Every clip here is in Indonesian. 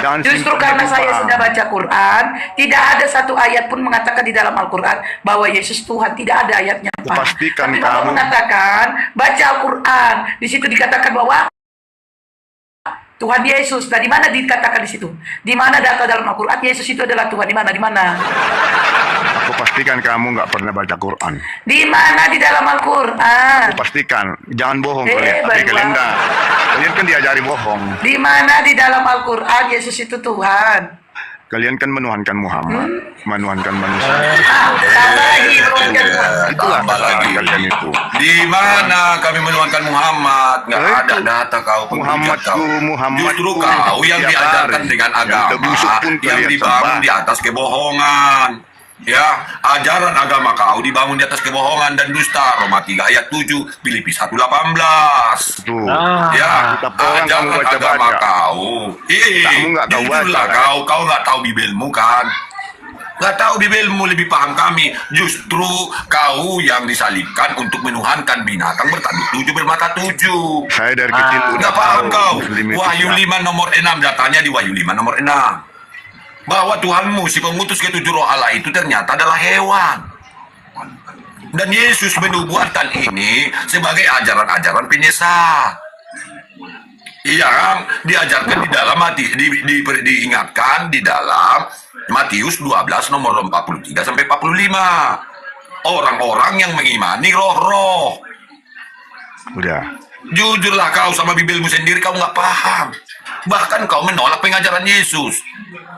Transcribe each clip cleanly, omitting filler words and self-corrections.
Jangan Justru simpan karena di saya pipa. sudah baca Quran, tidak ada satu ayat pun mengatakan di dalam Al-Quran bahwa Yesus Tuhan. Tidak ada ayatnya, Pak. Pastikan Tapi Bapak kamu. mengatakan, baca Al-Quran. Di situ dikatakan bahwa Tuhan Yesus. Nah, di mana dikatakan di situ? Di mana data dalam Al-Quran Yesus itu adalah Tuhan? Di mana? Di mana? Aku pastikan kamu nggak pernah baca Quran. Di mana di dalam Al-Quran? Aku pastikan. Jangan bohong Eh, kalian. Tapi baiklah. kalian enggak. Kalian kan diajari bohong. Di mana di dalam Al-Quran Yesus itu Tuhan? Kalian kan menuhankan Muhammad, menuhankan manusia. Tambah lagi menuhankan Tuhan. Itulah Tambah kesalahan lagi. kalian itu. Di mana kami menuhankan Muhammad? Nggak Eh, ada itu. data kau penghujat kau. Muhammadku. Justru kau yang Tiap diajarkan hari. dengan Yang agama terbusuk pun yang kalian dibangun sembah. di atas kebohongan. Ya, ajaran agama kau dibangun di atas kebohongan dan dusta. Roma 3 ayat 7, Filipi 1:18. Tuh. Ya, Kitab orang kamu ajaran baca-baca. agama kau. Kamu nggak tahu Jujulah baca. kau nggak tahu Bibelmu kan? Nggak tahu Bibelmu, lebih paham kami. Justru kau yang disalibkan untuk menuhankan binatang bertanduk 7 bermata 7. Saya dari kecil udah Nggak paham tahu kau. Muslim itu Wahyu siapa. 5 nomor 6, datanya di Wahyu 5 nomor 6. Bahwa Tuhanmu, si pengutus ketujuh roh Allah itu ternyata adalah hewan. Dan Yesus menubuatkan ini sebagai ajaran-ajaran penyesat. Yang diajarkan di dalam diingatkan di dalam Matius 12 nomor 43 sampai 45. Orang-orang yang mengimani roh-roh. Udah. Jujurlah kau sama Bibelmu sendiri, kau nggak paham. Bahkan kau menolak pengajaran Yesus.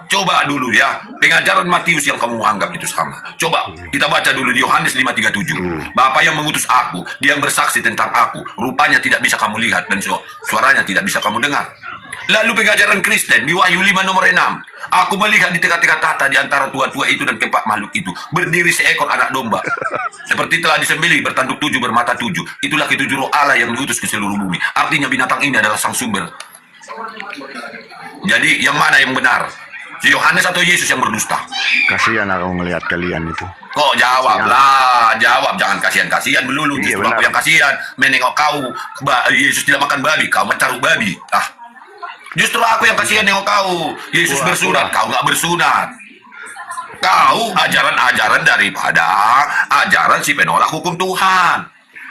Coba dulu ya, pengajaran Matius yang kamu anggap itu sama. Coba kita baca dulu di Yohanes 5:37. Bapa yang mengutus aku, dia yang bersaksi tentang aku. Rupanya tidak bisa kamu lihat dan suaranya tidak bisa kamu dengar. Lalu pengajaran Kristen di Wahyu 5 nomor 6. Aku melihat di tengah-tengah tata di antara tua-tua itu dan keempat makhluk itu berdiri seekor anak domba. Seperti telah disembelih bertanduk 7 bermata 7. Itulah ketujuh roh Allah yang diutus ke seluruh bumi. Artinya binatang ini adalah sang sumber. Jadi yang mana yang benar? Si Yohanes atau Yesus yang berdusta? Kasihan aku ngelihat kalian itu. Kok jawablah, jawab, jangan kasihan-kasihan melulu. Iya, Justru aku benar. yang kasihan menengok kau. Yesus tidak makan babi, kau mencaruk babi. Justru aku yang kasihan nengok kau. Yesus Wah, bersunat, wah. kau nggak bersunat. Kau ajaran-ajaran daripada ajaran si penolak hukum Tuhan.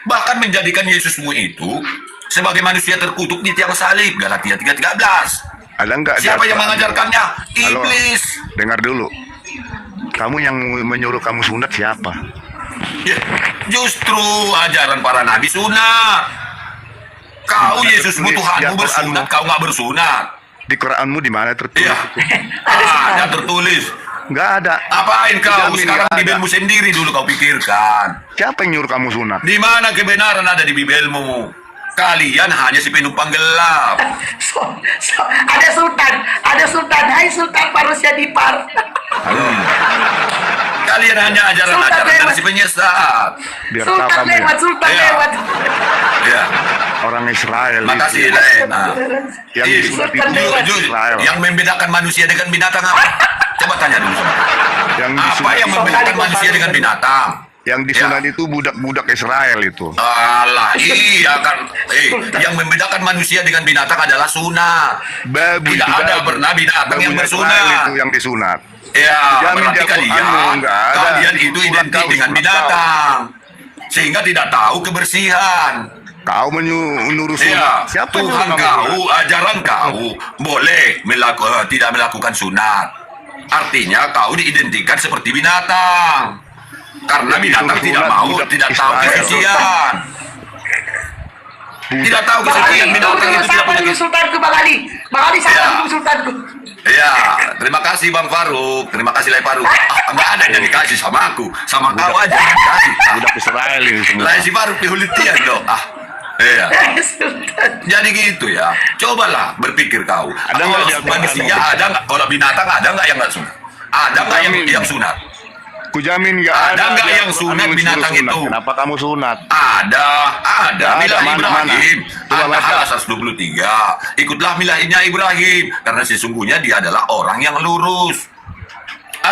Bahkan menjadikan Yesusmu itu sebagai manusia terkutuk di tiang salib. Galatia 3:13. Ada enggak? Siapa yang mengajarkannya? Halo, Iblis. dengar dulu. Kamu yang menyuruh kamu sunat siapa? Ya, justru ajaran para nabi sunat. Kau Mana Yesusmu tertulis Tuhanmu di bersunat, Al-Qur'anmu? kau nggak bersunat. Di Quranmu di mana tertulis? Iya, Ada ada sekali. tertulis. Enggak ada. Apain kau? Jamin Sekarang nggak ada. Bibelmu sendiri dulu kau pikirkan. Siapa yang nyuruh kamu sunat? Di mana kebenaran ada di Bibelmu? Kalian hanya si penumpang gelap. Ada sultan. Hai Sultan Parusia Dipar. Kalian hanya ajaran-ajaran Sultan dari si penyesat. Biar tahu Sultan kamu ya. lewat, Sultan Iya. lewat. Ya, Orang Israel makasih itu. Lena. Yang Ih, disunat Sultan itu lewat. Israel. yang membedakan manusia dengan binatang apa? Coba tanya dulu sama aku. Yang Apa disunat, yang membedakan manusia dengan binatang? yang disunat itu budak-budak Israel itu. Alah, iya kan. Yang membedakan manusia dengan binatang adalah sunat. Babi Tidak itu ada babi. pernah binatang yang Babi bersunat. Israel itu yang disunat. Ya, Jamin berarti di Al-Qur'anmu kalian, nggak ada. kalian itu Surat identik kau, dengan surat binatang. Sehingga tidak tahu kebersihan. Kau menyuruh Ya, sunat. Siapa yang Tuhan nyuruh kamu kau, ajaran kau boleh tidak melakukan sunat. Artinya kau diidentikan seperti binatang. Karena binatang Disuruh tidak sunat mau, budak tidak tahu Israel. kesucian. Tidak tahu Bang Ali, kesucian binatang tunggu itu tidak sapa punya dulu Sultanku, Bang Ali. Bang Ali Ya. sapa dulu Sultanku. Ya, terima kasih Bang Faruk. Terima kasih Lai Faruk. Enggak ada yang dikasih sama aku. Sama kau aja yang dikasih. budak Israel ini semua. Lai si Faruk dihulitian dong. Iya. Sultan. Jadi gitu ya. Cobalah berpikir kau. Ada Kalau nggak di manusia Al-Quran? ada nggak? Kalau binatang ada nggak yang nggak sunat? Ada nggak yang sunat? Kujamin nggak Ada ada. nggak di yang Al-Quran sunat yang disuruh binatang sunat. itu? Kenapa kamu sunat? Ada. Nggak Milah ada, mana, Ibrahim. mana? Coba Ada baca. Al 123. Ikutlah milahnya Ibrahim. Karena sesungguhnya dia adalah orang yang lurus.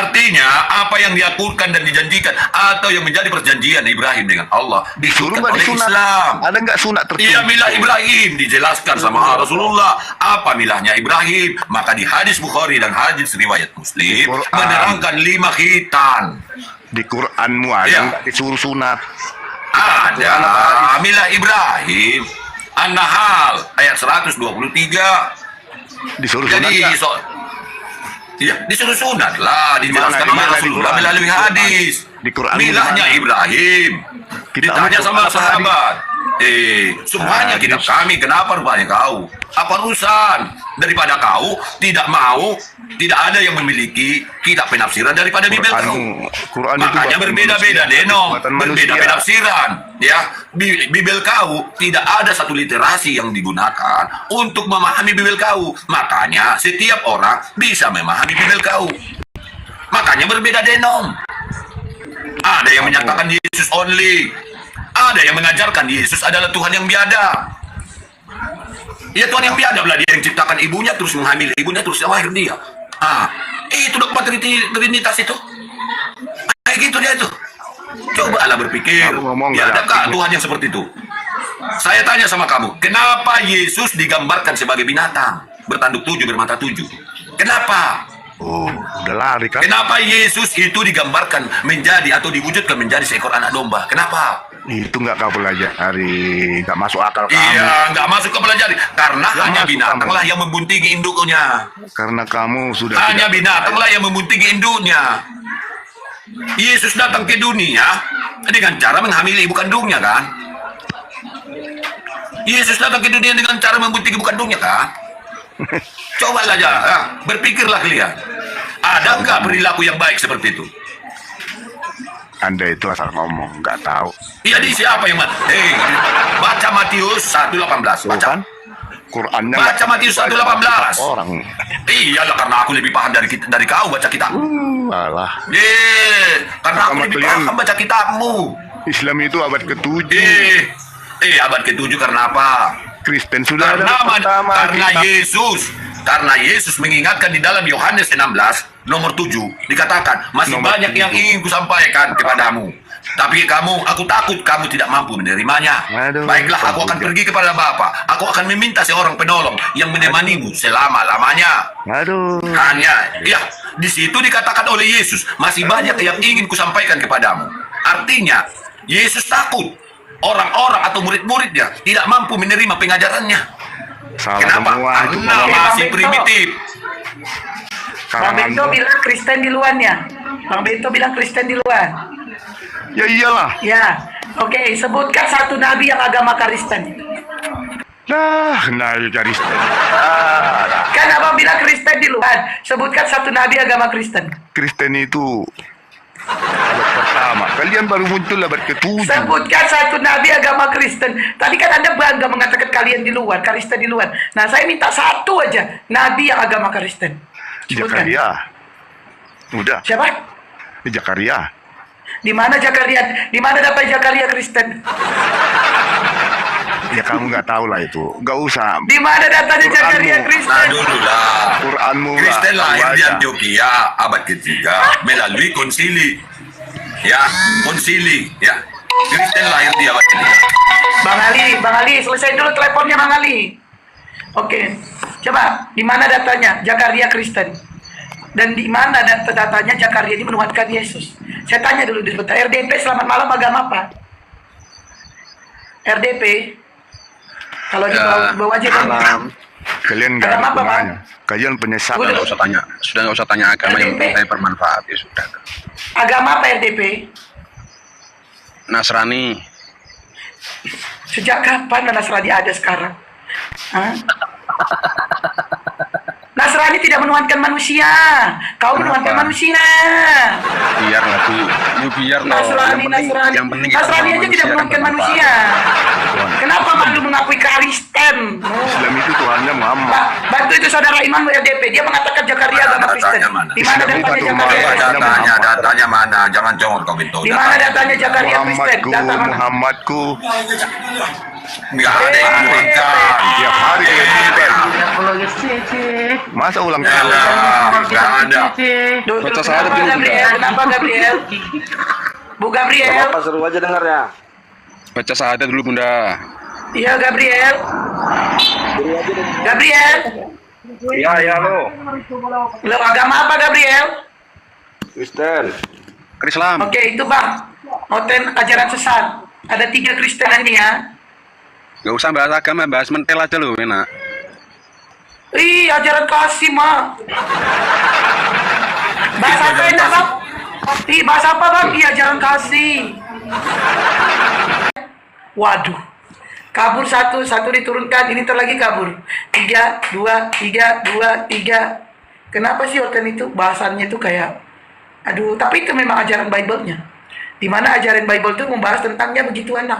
Artinya apa yang diakurkan dan dijanjikan atau yang menjadi perjanjian Ibrahim dengan Allah Disuruh diturunkan nggak oleh disunat? Islam. Ada nggak sunat tertentu? Iya, milah Ibrahim dijelaskan sama Rasulullah. Apa milahnya Ibrahim? Maka di hadis Bukhari dan hadis riwayat Muslim Quran. menerangkan 5 khitan. Di Quranmu ada Iya. nggak disuruh sunat? Ada milah Ibrahim An-Nahl ayat 123. Disuruh sunat Jadi nggak? iya, disuruh sunat lah, dijelaskan Di mana? oleh Rasulullah Di Quran. melalui hadis. Di Quran Milahnya di mana? Ibrahim. Kita Ditanya ambil sama apa sahabat. Semuanya Hadis. kitab kami, kenapa rupanya kau? Apa urusan? Daripada kau tidak mau, tidak ada yang memiliki kitab penafsiran daripada Bibel kau. Quran itu Makanya buatan berbeda-beda, manusia. Deno. Buatan Berbeda manusia. penafsiran. Ya, Bibel kau tidak ada satu literasi yang digunakan untuk memahami Bibel kau. Makanya setiap orang bisa memahami Bibel kau. Makanya berbeda, Denom. Ada yang menyatakan Yesus only. Ada yang mengajarkan Yesus adalah Tuhan yang biada. Ya, Tuhan yang biada lah, dia yang ciptakan ibunya terus menghamili ibunya terus lahir dia. Itu dogma Trinitas itu. Kayak gitu dia tuh. Cobalah berpikir. Kamu ngomong Ya, nggak adakah ada. Tuhan yang seperti itu? Saya tanya sama kamu, kenapa Yesus digambarkan sebagai binatang bertanduk 7 bermata 7? Kenapa? Oh, udah lari kan? Kenapa Yesus itu digambarkan menjadi atau diwujudkan menjadi seekor anak domba? Kenapa? Itu nggak kau pelajari, nggak masuk akal kamu. Iya, nggak masuk ke pelajari. Karena Nggak hanya masuk binatang kamu. lah yang membuntingi induknya. Karena kamu sudah Hanya tidak- binatang lah yang membuntingi induknya. Yesus datang ke dunia dengan cara menghamili ibu kandungnya, kan? Yesus datang ke dunia dengan cara membuntingi ibu kandungnya, kan? Cobalah aja, berpikirlah kalian. Ada nggak perilaku yang baik seperti itu? Anda itu asal ngomong, nggak tahu. Iya, di siapa yang baca Matius 1:18. Tuh Baca. kan? Qurannya Baca nggak Matius dibaca 1:18. orang. Iyalah, karena aku lebih paham dari kau baca kitab. Alah, Karena aku Sama lebih kalian. paham baca kitabmu. Islam itu abad ke-7. Abad ke-7 karena apa? Kristen sudah ada Karena pertama kitab. Yesus mengingatkan di dalam Yohanes 16 nomor 7 dikatakan masih Nomor banyak 7. yang ingin kusampaikan kepadamu. Tapi aku takut kamu tidak mampu menerimanya. Aduh, Baiklah, aku akan pergi kepada Bapa. Aku akan meminta seorang penolong yang menemanimu selama-lamanya. Aduh, Hanya, ya, di situ dikatakan oleh Yesus, masih banyak yang ingin kusampaikan kepadamu. Artinya, Yesus takut orang-orang atau murid-muridnya tidak mampu menerima pengajarannya. salah Kenapa? semua itu Karena ngomong. masih Bang Bento. primitif. Bang Karangan Bento tuh. bilang Kristen di luarnya. Bang Bento bilang Kristen di luar. Ya iyalah. Ya, oke. Sebutkan satu nabi yang agama Kristen. Nah, Kristen. Kan abang bilang Kristen di luar. Sebutkan satu nabi agama Kristen. Kristen itu abad pertama. Kalian baru muncul abad ke-7. Sebutkan satu nabi agama Kristen. Tadi kan Anda bangga mengatakan kalian di luar, Kristen di luar. Nah, saya minta satu aja nabi yang agama Kristen. Sebutkan. Zakaria. Udah, Siapa? Zakaria. Di mana Zakaria? Di mana dapat Zakaria Kristen? Ya kamu nggak tahu lah itu. Nggak usah. Di mana datanya Zakaria Quranmu. Kristen? Nah, dulu lah. Quranmu lah. Kristen lahir di Baca. Antioquia abad ketiga melalui konsili. Ya, konsili. Ya, Kristen lahir di abad ketiga. Bang Ali, selesai dulu teleponnya Bang Ali. Oke, coba di mana datanya Zakaria Kristen? Dan di mana datanya Zakaria ini menuhankan Yesus? Saya tanya dulu di sebentar. RDP selamat malam agama apa? RDP. Kalau di bawah aja kan. Malam. Kalian nggak Agama ada apa, Bang? gunanya. Kalian penyesat. Udah. Nggak usah tanya, sudah nggak usah tanya agama yang RDP. saya bermanfaat ya sudah. Agama apa RDP? Nasrani, Sejak kapan Nasrani ada sekarang? Hah? Nasrani tidak menuhankan manusia. Kau menuhankan Kenapa? manusia. biar nanti, biar loh. Nasrani, yang penting kita Nasrani sama aja tidak manusia kan menuhankan bermanfaat. manusia. Kenapa malu mengakui Kristen? Islam itu Tuhannya Muhammad. Bantu itu saudara Iman RDP. Dia mengatakan Zakaria agama Kristen. Datanya mana? Di mana Islam datanya itu Zakaria Muhammad. Kristen? Datanya mana? Jangan jongor kau Bento. Di mana datanya Zakaria Kristen? Muhammadku, Data mana? Muhammadku. Nggak ada yang memberikan. Tiap hari kalian Eh, berikan. Apologi sih. Masa ulang Ya tahun? lah, nggak ada. Baca syahadat Kenapa dulu, Gabriel? Kenapa Gabriel? Bu Gabriel? Apa seru aja dengarnya. Baca syahadat dulu Bunda. Iya Gabriel. Gabriel. Iya, iya lo. Lo agama apa Gabriel? Kristen. Islam. Oke itu bang. Konten ajaran sesat. Ada 3 Kristen ini ya. Gak usah bahas agama, bahas mentel aja lo, enak. Ih ajaran kasih mah. Bahasa apa enak bang? Ih bahasa apa bang? Iya ajaran kasih. Waduh. Kabur satu diturunkan, ini lagi kabur. 3, 2, 3, 2, 3. Kenapa sih konten itu bahasannya itu kayak, aduh, tapi itu memang ajaran Bible-nya. Dimana ajaran Bible itu membahas tentangnya begitu enak.